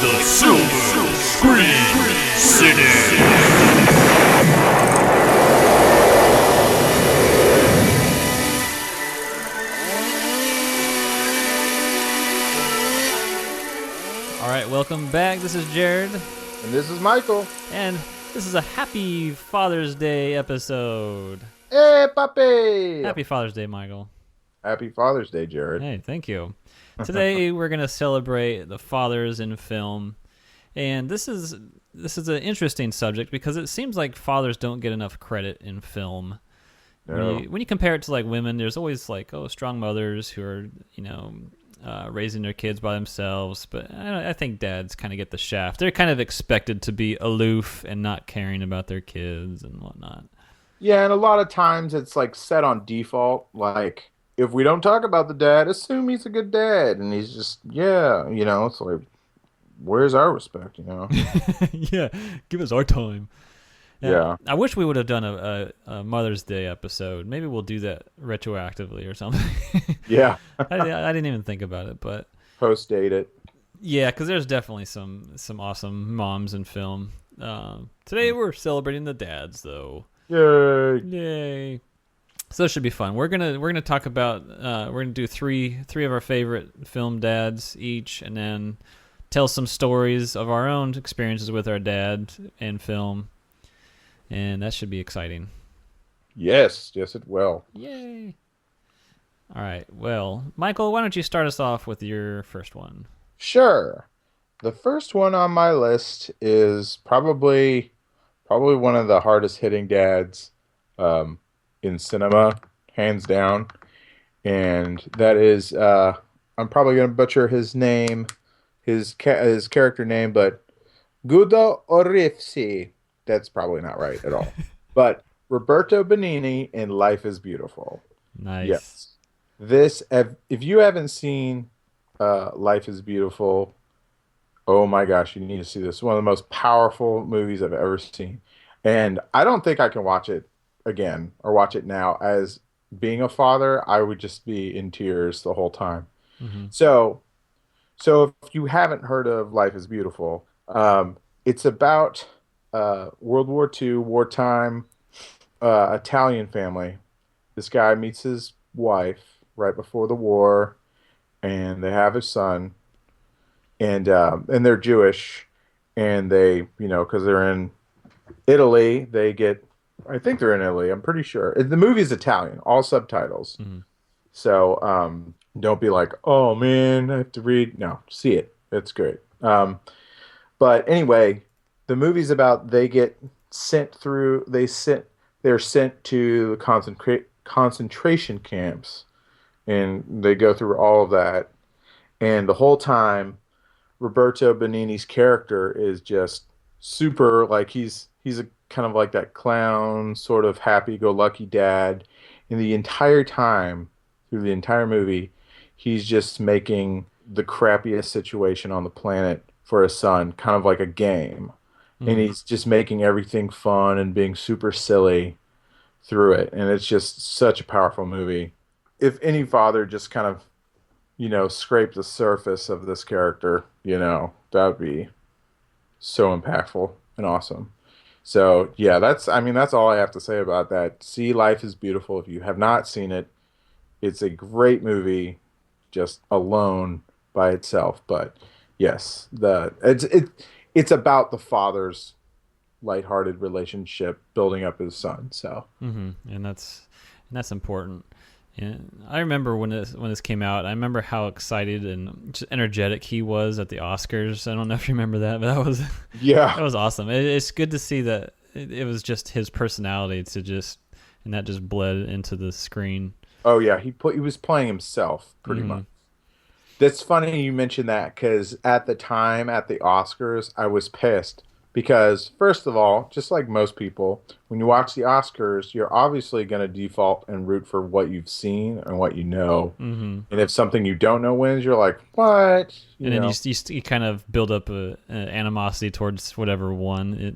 The Silver Screen City. Alright, welcome back. This is Jared. And this is Michael. And this is a happy Father's Day episode. Hey, papi! Happy Father's Day, Michael. Happy Father's Day, Jared. Hey, thank you. Today we're going to celebrate the fathers in film. And this is an interesting subject because it seems like fathers don't get enough credit in film. No. When you compare it to like women, there's always like, strong mothers who are, raising their kids by themselves. But I think dads kind of get the shaft. They're kind of expected to be aloof and not caring about their kids and whatnot. Yeah, and a lot of times it's like set on default. Like, if we don't talk about the dad, assume he's a good dad. And he's just, it's like, where's our respect, Yeah, give us our time. Yeah. I wish we would have done a Mother's Day episode. Maybe we'll do that retroactively or something. Yeah. I didn't even think about it, but Post-date it. yeah, because there's definitely some awesome moms in film. Today we're celebrating the dads, though. Yay. So it should be fun. We're gonna talk about we're gonna do three of our favorite film dads each, and then tell some stories of our own experiences with our dad in film. And that should be exciting. Yes, it will. Yay. All right. Well, Michael, why don't you start us off with your first one? Sure. The first one on my list is probably one of the hardest hitting dads in cinema, hands down. And that is, I'm probably going to butcher his name, his character name, but Guido Orifsi. That's probably not right at all. But Roberto Benigni in Life is Beautiful. Nice. Yes. This, if you haven't seen Life is Beautiful, oh my gosh, you need to see this. One of the most powerful movies I've ever seen. And I don't think I can watch it again or watch it now. As being a father, I would just be in tears the whole time. Mm-hmm. So if you haven't heard of Life is Beautiful, it's about World War II, wartime, Italian family. This guy meets his wife right before the war, and they have a son, and they're Jewish, and they, because they're in Italy, I think they're in Italy, I'm pretty sure. The movie's Italian, all subtitles. Mm-hmm. So don't be like, oh man, I have to read. No, see it. It's great. But anyway, the movie's about they're sent to concentration camps, and they go through all of that. And the whole time, Roberto Benigni's character is just super, like he's a kind of like that clown, sort of happy-go-lucky dad. And the entire time, through the entire movie, he's just making the crappiest situation on the planet for his son, kind of like a game. And he's just making everything fun and being super silly through it. And it's just such a powerful movie. If any father just kind of, scraped the surface of this character, that would be so impactful and awesome. So, yeah, that's all I have to say about that. See Life is Beautiful. If you have not seen it, it's a great movie just alone by itself. But, yes, it's about the father's lighthearted relationship building up his son. So, and that's important. And I remember when this came out, I remember how excited and just energetic he was at the Oscars. I don't know if you remember that, but that was awesome. It's good to see that it was just his personality and that just bled into the screen. Oh yeah, he was playing himself pretty much. That's funny you mentioned that, because at the time, at the Oscars, I was pissed. Because, first of all, just like most people, when you watch the Oscars, you're obviously going to default and root for what you've seen and what you know. Mm-hmm. And if something you don't know wins, you're like, what? Then you kind of build up an animosity towards whatever won.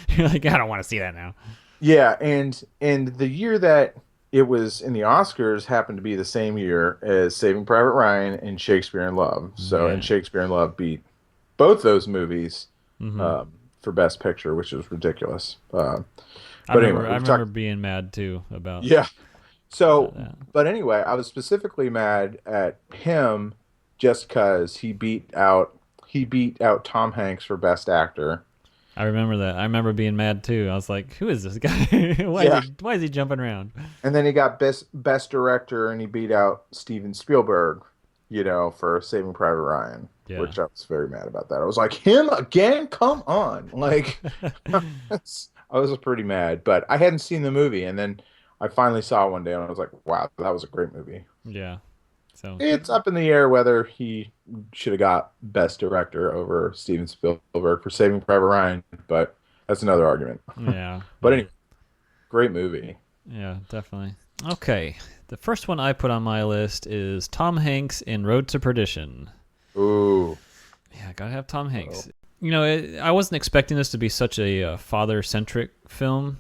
You're like, I don't want to see that now. Yeah, and the year that it was in the Oscars happened to be the same year as Saving Private Ryan and Shakespeare in Love. So, and Shakespeare in Love beat both those movies Mm-hmm. for Best Picture, which is ridiculous. I But remember anyway, I we've remember talked. being mad too Yeah. about So, that. but anyway, I was specifically mad at him just because he beat out Tom Hanks for Best Actor. I remember that. I remember being mad too. I was like, "Who is this guy? Yeah. Why is he jumping around?" And then he got best director, and he beat out Steven Spielberg, for Saving Private Ryan, Yeah. which I was very mad about that. I was like, him again? Come on! Like, I was pretty mad, but I hadn't seen the movie, and then I finally saw it one day, and I was like, wow, that was a great movie. Yeah. So It's up in the air whether he should have got best director over Steven Spielberg for Saving Private Ryan, but that's another argument. yeah, But yeah, anyway, great movie. yeah, definitely. Okay, the first one I put on my list is Tom Hanks in Road to Perdition. Ooh. Yeah, gotta have Tom Hanks. Oh. I wasn't expecting this to be such a father-centric film,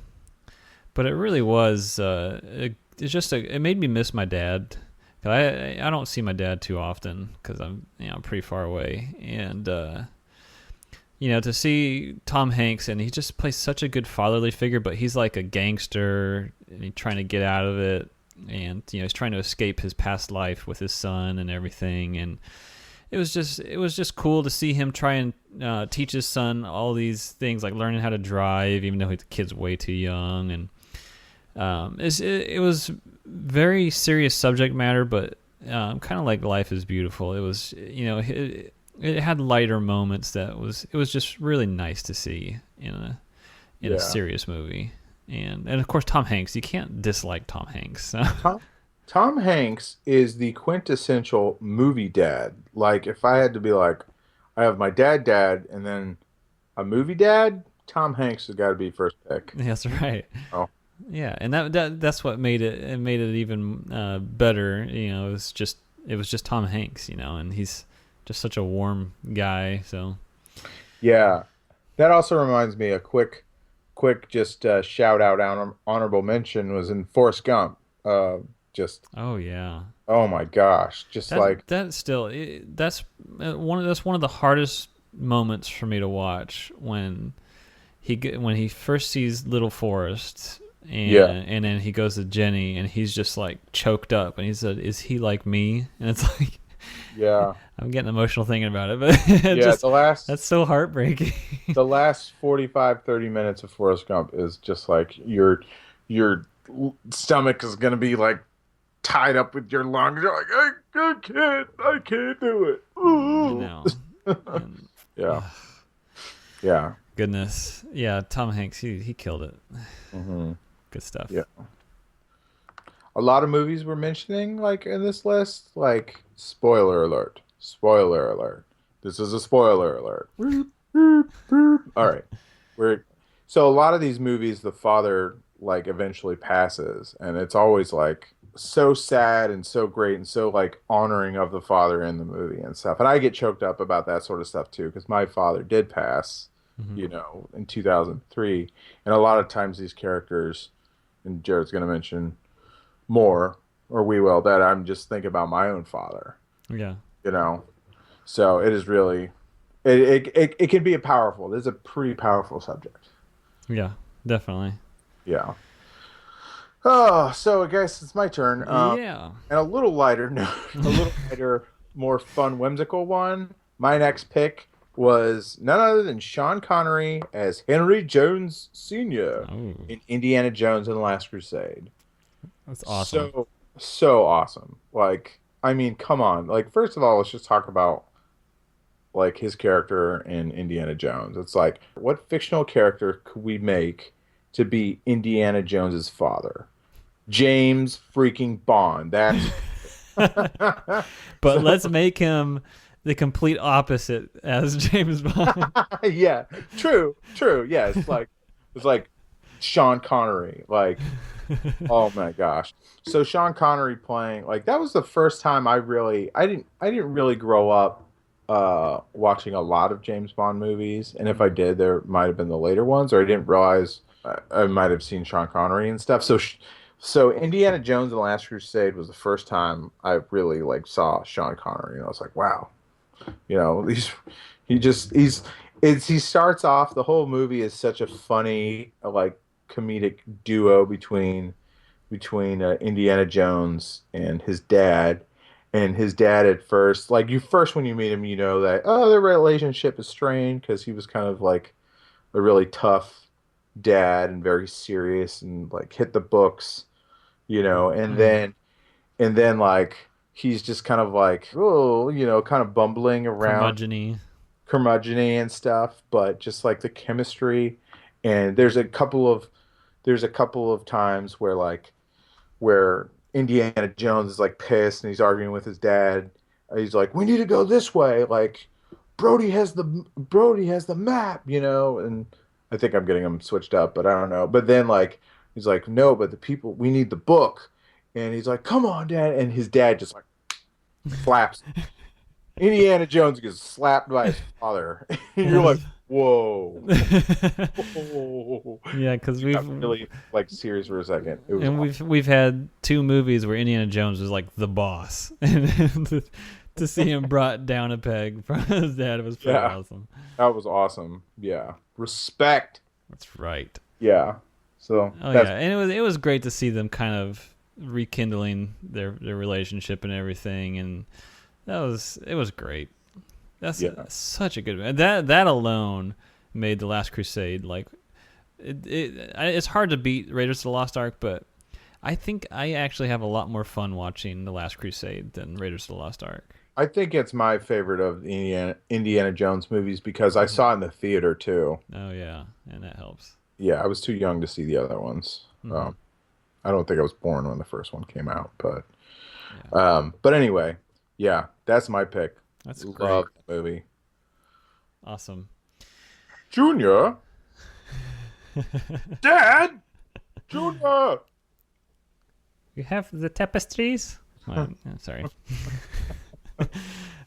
but it really was. It made me miss my dad. 'Cause I don't see my dad too often because I'm pretty far away, and to see Tom Hanks, and he just plays such a good fatherly figure, but he's like a gangster and he's trying to get out of it, and he's trying to escape his past life with his son and everything, and it was just cool to see him try and teach his son all these things, like learning how to drive, even though the kid's way too young, and it was very serious subject matter, but kind of like Life is Beautiful. It was, it had lighter moments it was just really nice to see in a Yeah. serious movie. And of course Tom Hanks, you can't dislike Tom Hanks. Tom Hanks is the quintessential movie dad. Like, if I had to be like, I have my dad, and then a movie dad, Tom Hanks has got to be first pick. That's right. Oh, Yeah, and that's what made it even better. It was just Tom Hanks, and he's just such a warm guy. So yeah. That also reminds me, a quick just shout out, honorable mention was in Forrest Gump. Just, oh yeah, oh my gosh, just like, that's one of the hardest moments for me to watch when he first sees Little Forrest. And, yeah, and then he goes to Jenny, and he's just like choked up, and he said, "Is he like me?" And it's like, yeah, I'm getting emotional thinking about it, but yeah. that's so heartbreaking. The last 45, 30 minutes of Forrest Gump is just like your stomach is gonna be like tied up with your lungs. You're like, I can't do it. I Ooh. know. And, Yeah, yeah, goodness, yeah. Tom Hanks, he killed it. hmm Good stuff. yeah. A lot of movies we're mentioning, like in this list, like spoiler alert, spoiler alert. This is a spoiler alert. All right, we're so a lot of these movies, the father like eventually passes, and it's always like so sad and so great and so like honoring of the father in the movie and stuff. And I get choked up about that sort of stuff too, because my father did pass, Hmm. in 2003, and a lot of times these characters, and Jared's going to mention more, or we will, that I'm just thinking about my own father, Yeah. you know. So it is really, it can be powerful. This is a pretty powerful subject. Yeah. Definitely. Yeah. Oh, so I guess it's my turn. Yeah. And a little lighter, no, a little lighter, more fun, whimsical one. My next pick was none other than Sean Connery as Henry Jones Sr. Oh, in Indiana Jones and the Last Crusade. that's awesome. So awesome. Like, I mean, come on. Like, first of all, let's just talk about like his character in Indiana Jones. It's like, what fictional character could we make to be Indiana Jones's father? James freaking Bond. That's But let's make him the complete opposite as James Bond. yeah, true. Yeah, it's like Sean Connery. Like, oh my gosh. So Sean Connery playing, like, that was the first time I didn't really grow up watching a lot of James Bond movies, and if I did, there might have been the later ones, or I didn't realize I might have seen Sean Connery and stuff. So Indiana Jones and the Last Crusade was the first time I really like saw Sean Connery, and I was like, wow. You know, he starts off the whole movie is such a funny like comedic duo between Indiana Jones and his dad. And his dad at first, like you first when you meet him, you know that their relationship is strained because he was kind of like a really tough dad and very serious and like hit the books, you know, and then like he's just kind of like kind of bumbling around Curmudgeon-y. curmudgeon and stuff, but just like the chemistry. And there's a couple of times where Indiana Jones is like pissed and he's arguing with his dad. He's like, "We need to go this way. Like Brody has the map, you know." And I think I'm getting them switched up, but I don't know. But then like he's like, "No, but the people we need the book." And he's like, "Come on, Dad." And his dad just like slaps. Indiana Jones gets slapped by his father. And you're like, "Whoa." Whoa. Yeah, because Got really like serious for a second. It was and awesome. we've had two movies where Indiana Jones was like the boss, and to see him brought down a peg from his dad was pretty awesome. That was awesome. Yeah. Respect. That's right. Yeah. So Oh yeah, and it was great to see them kind of rekindling their relationship and everything, and it was great. That's such a good that alone made The Last Crusade like it's hard to beat Raiders of the Lost Ark, but I think I actually have a lot more fun watching The Last Crusade than Raiders of the Lost Ark. I think it's my favorite of the Indiana Jones movies because I saw it in the theater too. Oh yeah, and that helps. Yeah, I was too young to see the other ones. Mm-hmm. I don't think I was born when the first one came out, but Yeah. but anyway, yeah, that's my pick. That's great. Love the movie. Awesome. Junior, Dad, Junior. You have the tapestries? Sorry.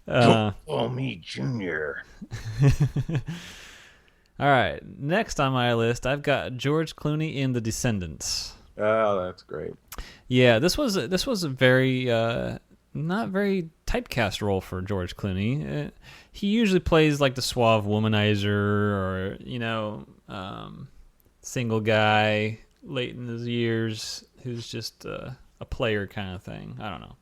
Don't call me Junior. All right. Next on my list, I've got George Clooney in The Descendants. Oh, that's great. Yeah, this was a very not very typecast role for George Clooney. He usually plays like the suave womanizer or single guy late in his years who's just a player kind of thing. I don't know.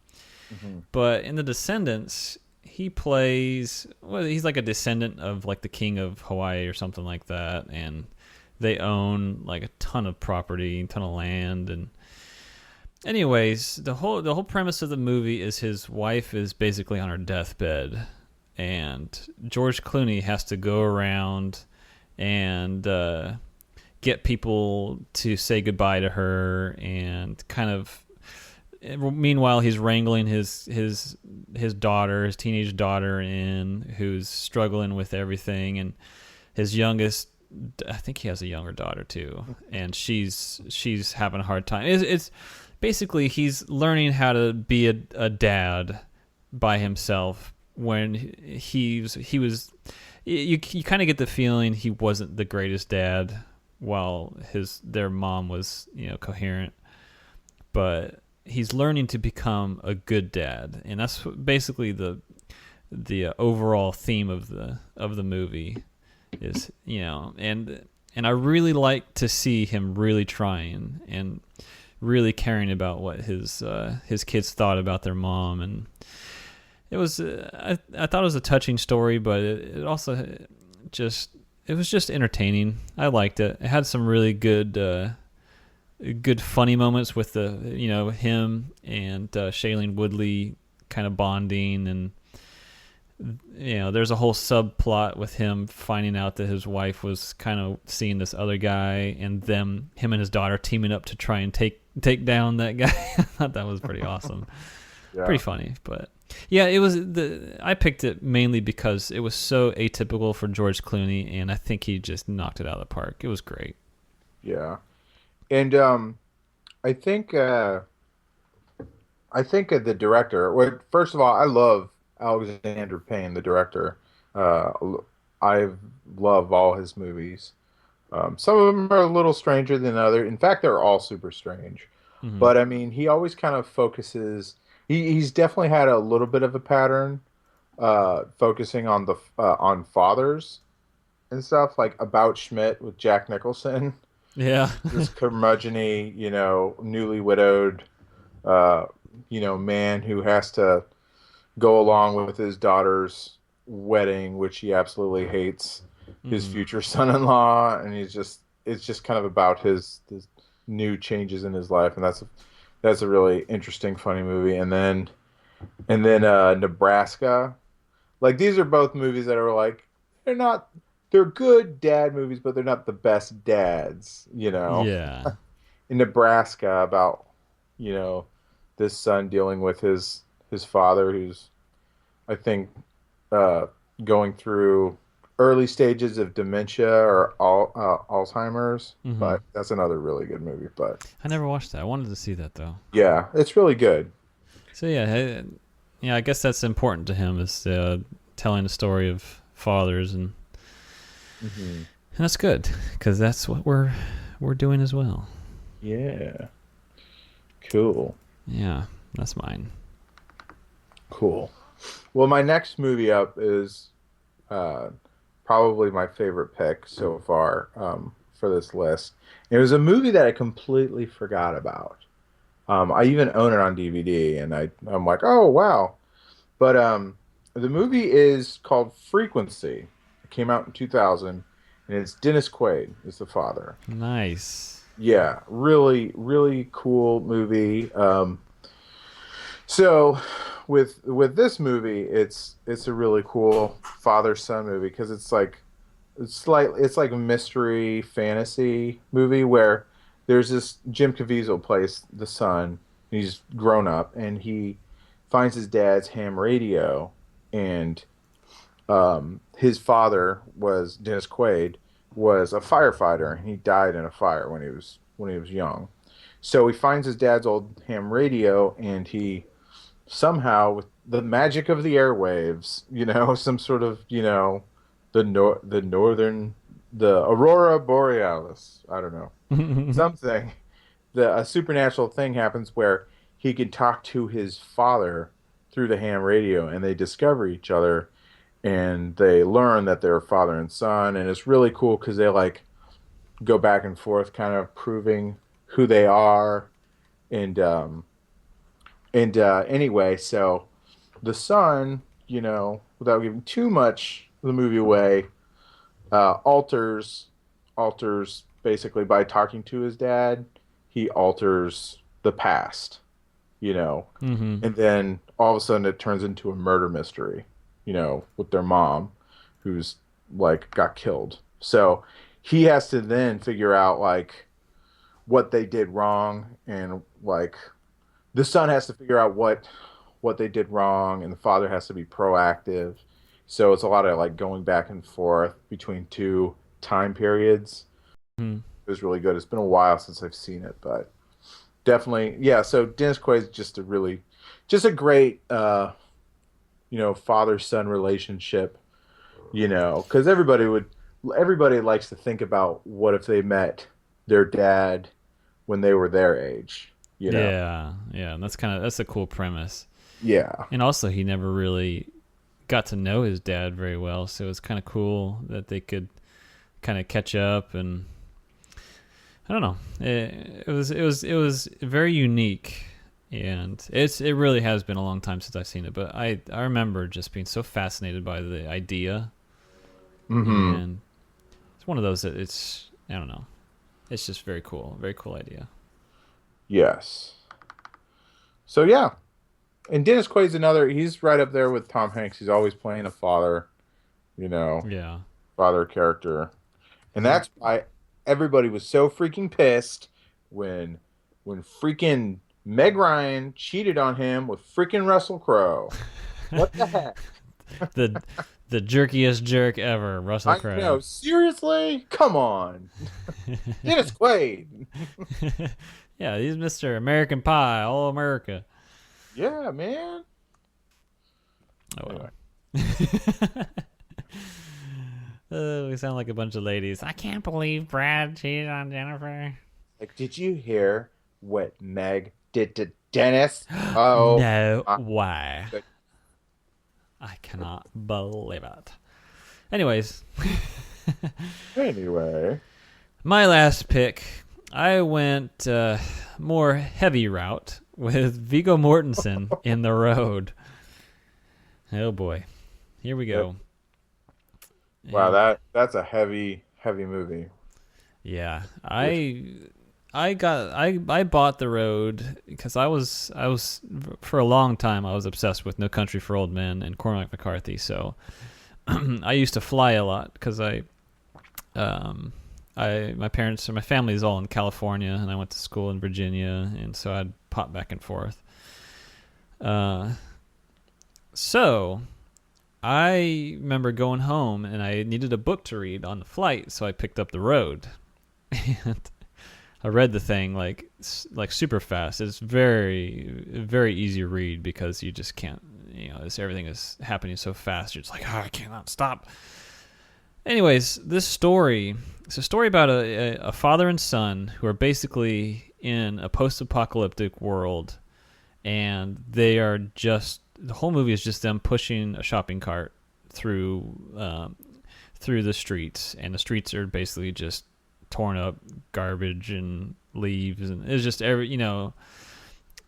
Mm-hmm. But in The Descendants, he's like a descendant of like the king of Hawaii or something like that, and they own like a ton of property, a ton of land, and anyways, the whole premise of the movie is his wife is basically on her deathbed, and George Clooney has to go around and get people to say goodbye to her, and kind of meanwhile he's wrangling his daughter, his teenage daughter in, who's struggling with everything, and his youngest, I think he has a younger daughter too, and she's having a hard time. It's basically he's learning how to be a dad by himself when he was you kind of get the feeling he wasn't the greatest dad while their mom was coherent, but he's learning to become a good dad, and that's basically the overall theme of the movie is, and I really like to see him really trying and really caring about what his kids thought about their mom. And it was I thought it was a touching story, but it also it was just entertaining. I liked it. It had some really good funny moments with him and Shailene Woodley kind of bonding, and there's a whole subplot with him finding out that his wife was kind of seeing this other guy, and him and his daughter teaming up to try and take down that guy. I thought that was pretty awesome. Yeah. Pretty funny, but yeah, it was I picked it mainly because it was so atypical for George Clooney, and I think he just knocked it out of the park. It was great. Yeah. And I think the director. Well, first of all, I love Alexander Payne, the director. I love all his movies. Some of them are a little stranger than others. In fact, they're all super strange. Mm-hmm. But I mean, he always kind of focuses. He's definitely had a little bit of a pattern focusing on the on fathers and stuff, like About Schmidt with Jack Nicholson. Yeah. This curmudgeon-y, newly widowed, uh, man who has to go along with his daughter's wedding, which he absolutely hates, his Mm. future son-in-law, and it's just kind of about his new changes in his life, and that's a really interesting, funny movie. And then Nebraska. Like, these are both movies that are like, they're not they're good dad movies, but they're not the best dads. Yeah. In Nebraska, about, you know, this son dealing with his father, who's, I think, uh, going through early stages of dementia or Alzheimer's. Hmm. But that's another really good movie. But I never watched that. I wanted to see that though. yeah, it's really good. So yeah, I guess that's important to him is telling the story of fathers, and Hmm. that's good because that's what we're doing as well. Yeah, cool. Yeah, that's mine. Cool. Well, my next movie up is uh, probably my favorite pick so far, for this list. It was a movie that I completely forgot about. I even own it on DVD, and I'm like, oh wow. But the movie is called Frequency. It came out in 2000, and it's Dennis Quaid is the father. Nice. Yeah, really, really cool movie. So with this movie, it's a really cool father son movie because it's like a mystery fantasy movie where there's this Jim Caviezel plays the son. He's grown up and he finds his dad's ham radio, and his father was Dennis Quaid was a firefighter, and he died in a fire when he was young. So he finds his dad's old ham radio, and he somehow, with the magic of the airwaves, some sort of, the northern, the aurora borealis, I don't know, something, a supernatural thing happens where he can talk to his father through the ham radio, and they discover each other, and they learn that they're father and son, and it's really cool because they like go back and forth, kind of proving who they are, and anyway, so the son, without giving too much of the movie away, alters basically by talking to his dad. He alters the past, Hmm. and then all of a sudden it turns into a murder mystery, with their mom, who's like got killed. So he has to then figure out like what they did wrong, and like the son has to figure out what they did wrong, and the father has to be proactive. So it's a lot of like going back and forth between two time periods. It was really good. It's been a while since I've seen it, but definitely, yeah. So Dennis Quaid is just a great, father son relationship. Because everybody likes to think about what if they met their dad when they were their age. Yeah, yeah. That's a cool premise. Yeah. And also, he never really got to know his dad very well, so it was kind of cool that they could kind of catch up. And I don't know, it was very unique, and it really has been a long time since I've seen it. But I remember just being so fascinated by the idea, Mm-hmm. and it's one of those that I don't know, it's just very cool idea. Yes. So yeah, and Dennis Quaid's he's right up there with Tom Hanks. He's always playing a father, you know, Yeah. father character. And that's why everybody was so freaking pissed when freaking Meg Ryan cheated on him with freaking Russell Crowe. What the heck? the the jerkiest jerk ever, Russell I Crowe. know, seriously? Come on. Dennis Quaid. Yeah, he's Mr. American Pie, all America. Yeah, man. Oh well. Anyway. We sound like a bunch of ladies. I can't believe Brad cheated on Jennifer. Like, did you hear what Meg did to Dennis? Oh, No, my why? good- I cannot believe it. Anyways. Anyway. My last pick, I went more heavy route with Viggo Mortensen in The Road. Oh boy. Here we go. Yep. Wow, that's a heavy movie. Yeah. I bought The Road because I was for a long time I was obsessed with No Country for Old Men and Cormac McCarthy. So I used to fly a lot because my parents or my family is all in California, and I went to school in Virginia, and so I'd pop back and forth. So I remember going home, and I needed a book to read on the flight, so I picked up The Road, and I read the thing like super fast. It's very, very easy to read because you just can't, everything is happening so fast. You're just like, I cannot stop. Anyways, it's a story about a father and son who are basically in a post-apocalyptic world, and they are the whole movie is just them pushing a shopping cart through the streets, and the streets are basically just torn up garbage and leaves, and it's just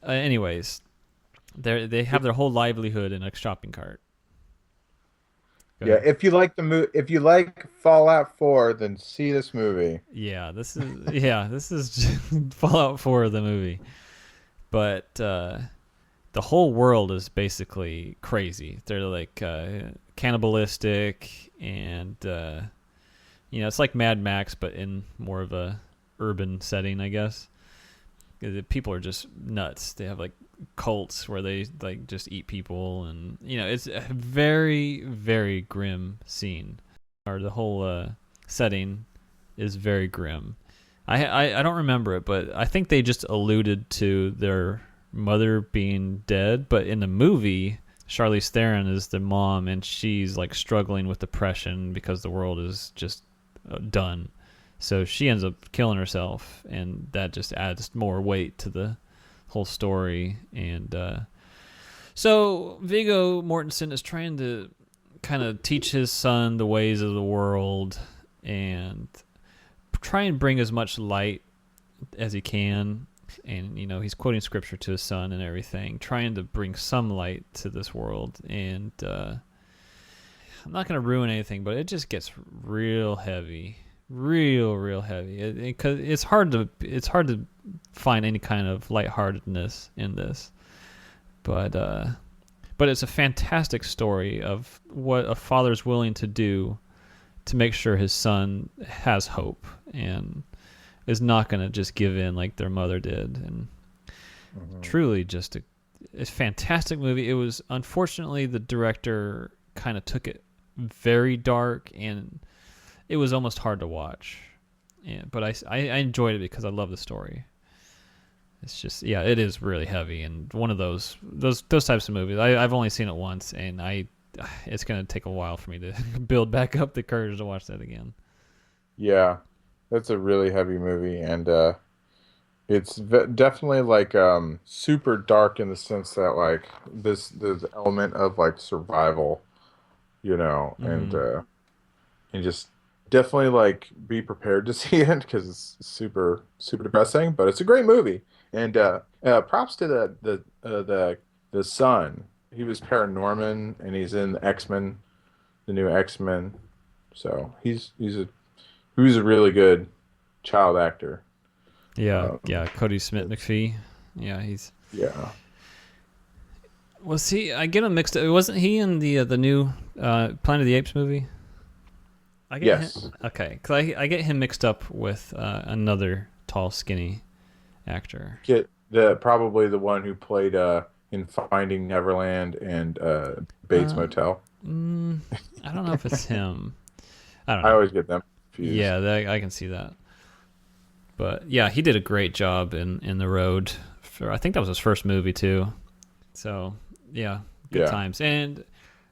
anyways, they have their whole livelihood in a shopping cart. Yeah, if you like Fallout 4, then see this movie. Yeah, this is Fallout 4 the movie. But the whole world is basically crazy. They're like cannibalistic, and it's like Mad Max but in more of a urban setting, I guess. The people are just nuts. They have like cults where they like just eat people, and it's a very, very grim scene. Or the whole setting is very grim. I don't remember it, but I think they just alluded to their mother being dead. But in the movie, Charlize Theron is the mom, and she's like struggling with depression because the world is just done. So she ends up killing herself, and that just adds more weight to the whole story. And so Viggo Mortensen is trying to kind of teach his son the ways of the world and try and bring as much light as he can. And, he's quoting scripture to his son and everything, trying to bring some light to this world. And I'm not going to ruin anything, but it just gets real heavy. Real heavy. Because it's hard to find any kind of lightheartedness in this, but it's a fantastic story of what a father's willing to do to make sure his son has hope and is not going to just give in like their mother did. And truly just a fantastic movie. It was, unfortunately, the director kind of took it very dark, and it was almost hard to watch. Yeah, but I enjoyed it because I love the story. It's just, it is really heavy, and one of those types of movies. I've only seen it once, and it's going to take a while for me to build back up the courage to watch that again. Yeah, that's a really heavy movie, and it's definitely like super dark in the sense that like this element of like survival, and just definitely like be prepared to see it because it's super depressing, but it's a great movie. And props to the son. He was Paranorman, and he's in the X-Men, the new X-Men. So he's a really good child actor. Yeah, Cody Smith McPhee. Was he? I get him mixed up. Wasn't he in the new Planet of the Apes movie? Yes. Okay, because I get him mixed up with another tall, skinny actor. Probably the one who played in Finding Neverland and Bates Motel. I don't know if it's him. I don't know. I always get them confused. Yeah, I can see that. But yeah, he did a great job in The Road. I think that was his first movie too. So good times. And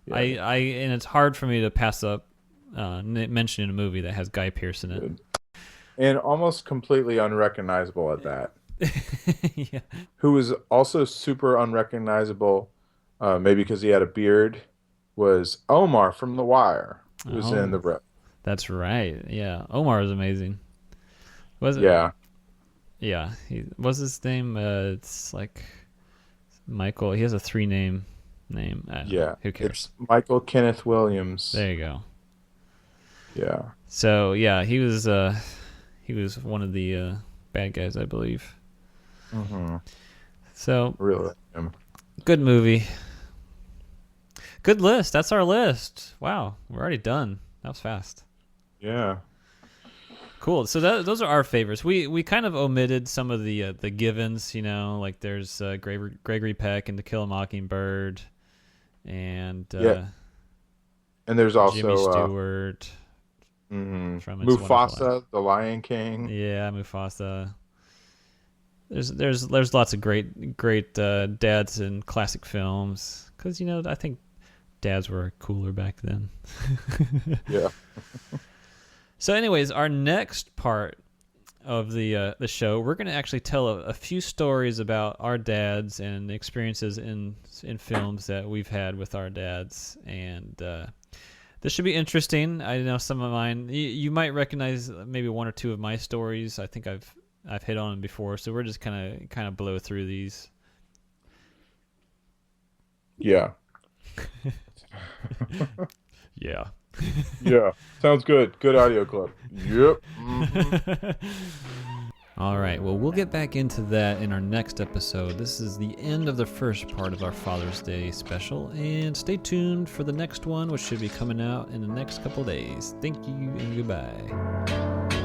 and it's hard for me to pass up mentioning a movie that has Guy Pearce in it. And almost completely unrecognizable at that. Yeah. Who was also super unrecognizable, maybe because he had a beard, was Omar from The Wire. Who was in Oh, the rep. that's right. Yeah, Omar is amazing. Was it? Yeah. Yeah. What's his name? It's like Michael. He has a three-name name. I don't know. Yeah. Who cares? It's Michael Kenneth Williams. There you go. Yeah. So yeah, he was one of the bad guys, I believe. Mm-hmm. So Really. good movie. Good list. That's our list. Wow, we're already done. That was fast. Yeah. Cool. So those are our favorites. We kind of omitted some of the givens. Like there's Gregory Peck in To Kill a Mockingbird, and Yeah. And there's Jimmy also Stewart from It's a Wonderful Life. Mufasa, the Lion King. Yeah, Mufasa. There's lots of great dads in classic films because I think dads were cooler back then. Yeah. So, anyways, our next part of the show, we're going to actually tell a few stories about our dads and experiences in films that we've had with our dads, and this should be interesting. I know some of mine. You might recognize maybe one or two of my stories. I think I've hit on them before, so we're just kind of blow through these. Yeah. Yeah. Yeah. Sounds good. Good audio clip. Yep. Mm-hmm. All right. Well, we'll get back into that in our next episode. This is the end of the first part of our Father's Day special, and stay tuned for the next one, which should be coming out in the next couple days. Thank you and goodbye.